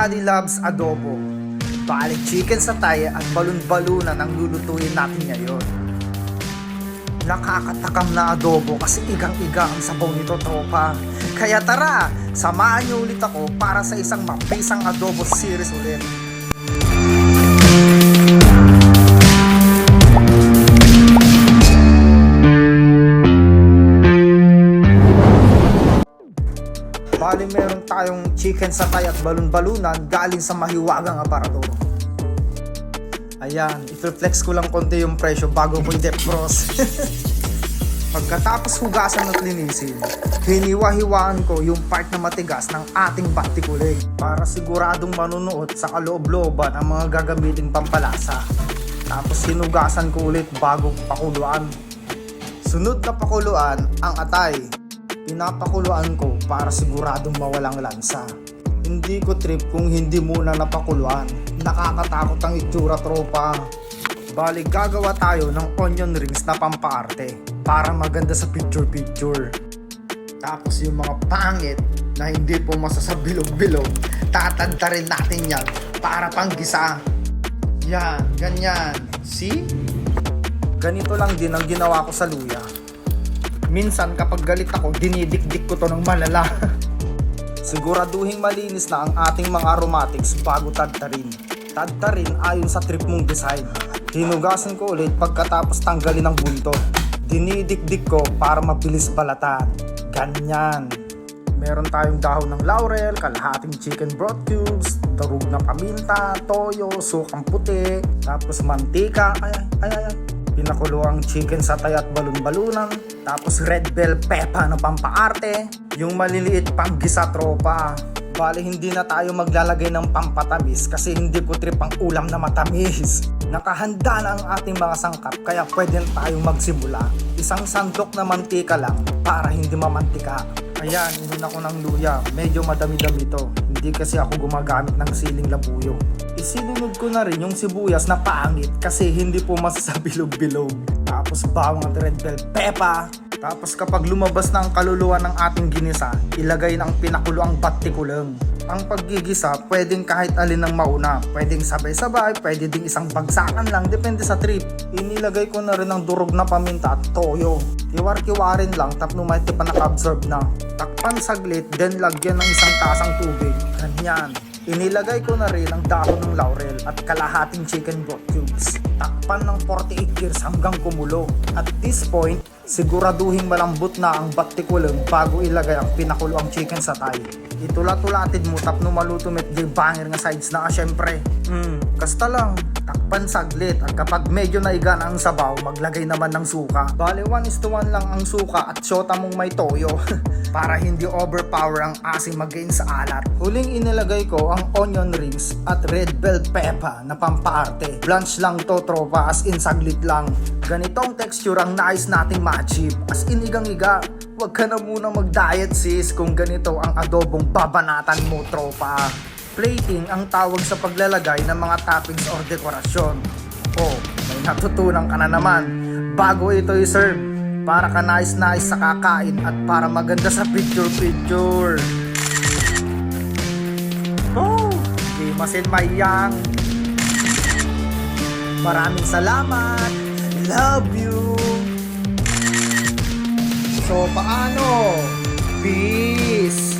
Everybody loves adobo. Balik chicken sa taya at balon-balunan ang lulutuin natin ngayon. Nakakatakam na adobo kasi igang-iga ang sabaw nito, tropa. Kaya tara, samahan niyo ulit ako para sa isang mabisang adobo series ulit. Bali meron tayong chicken satay at balon-balunan galing sa mahiwagang aparador. Ayan, i-flex ko lang konti yung presyo bago ko i-defrost. Pagkatapos hugasan at linisin, hiniwa-hiwaan ko yung part na matigas ng ating batikulig para siguradong manunuot sa kaloob-looban ang mga gagamiting pampalasa. Tapos hinugasan ko ulit bago pakuluan. Sunod na pakuluan ang atay. Pinapakuluan ko para siguradong mawalang lansa. Hindi ko trip kung hindi muna napakuluan. Nakakatakot ang itsura, tropa. Bali gagawa tayo ng onion rings na pampaarte para maganda sa picture-picture. Tapos yung mga pangit na hindi po masasabilog-bilog, tatadtarin natin yan para panggisa. Yan, ganyan. See? Ganito lang din ang ginawa ko sa luya. Minsan kapag galit ako, dinidikdik ko to ng malala. Siguraduhin malinis na ang ating mga aromatics bago tadtarin. Tadtarin ayon sa trip mong design. Hinugasan ko ulit pagkatapos tanggalin ang buntot. Dinidikdik ko para mabilis balatan. Ganyan. Meron tayong dahon ng laurel, kalahating chicken broth cubes, darug na paminta, toyo, sukang puti, tapos mantika. Ay. Pinakulo ang chicken satay at balon-balunan, tapos red bell pepper na pampaarte, yung maliliit pang gisa, tropa. Bali hindi na tayo maglalagay ng pampatamis kasi hindi ko trip ang ulam na matamis. Nakahanda na ang ating mga sangkap kaya pwede tayong magsimula. Isang sandok na mantika lang para hindi mamantika. Ayan, inuna ko ng luya. Medyo madami-dami to. Hindi kasi ako gumagamit ng siling labuyo. Isinunod ko na rin yung sibuyas na pangit kasi hindi po masasabilog-bilog. Tapos bawang at red bell pepper. Tapos kapag lumabas na ang kaluluwa ng ating ginisa, ilagay na ang pinakulo ang batikulang. Ang paggigisa, pwedeng kahit alin ng mauna. Pwedeng sabay-sabay, pwede ding isang bagsakan lang, depende sa trip. Inilagay ko na rin ang durog na paminta at toyo. Kiwar-kiwarin lang, tapno may tipa naka-absorb na. Takpan saglit, then lagyan ng isang tasang tubig. Ganyan. Inilagay ko na rin ang dahon ng laurel at kalahating chicken broth cubes. Takpan ng 48 years hanggang kumulo. At this point, siguraduhin malambot na ang batikulang bago ilagay ang pinakulo ang chicken satay. Itula-tulatid mo tapno maluto met di bangir nga sides na syempre. Kasta lang. Takpan saglit at kapag medyo naiga na ang sabaw, maglagay naman ng suka. Bale 1:1 lang ang suka at syota mong may toyo para hindi overpower ang asim mag-gain sa alat. Huling inilagay ko ang onion rings at red bell pepper na pampaarte. Blanch lang to, tropa, as in saglit lang. Ganitong texture ang nais nating ma-achieve. As in igang-iga. Huwag ka na muna mag-diet sis kung ganito ang adobong babanatan mo, tropa. Plating ang tawag sa paglalagay ng mga toppings or dekorasyon. Oh, may natutunan ka na naman. Bago ito i-serve, para ka nais-nais sa kakain at para maganda sa picture-picture. Oh, di masin mayang. Maraming salamat. Love you. So, paano? Peace.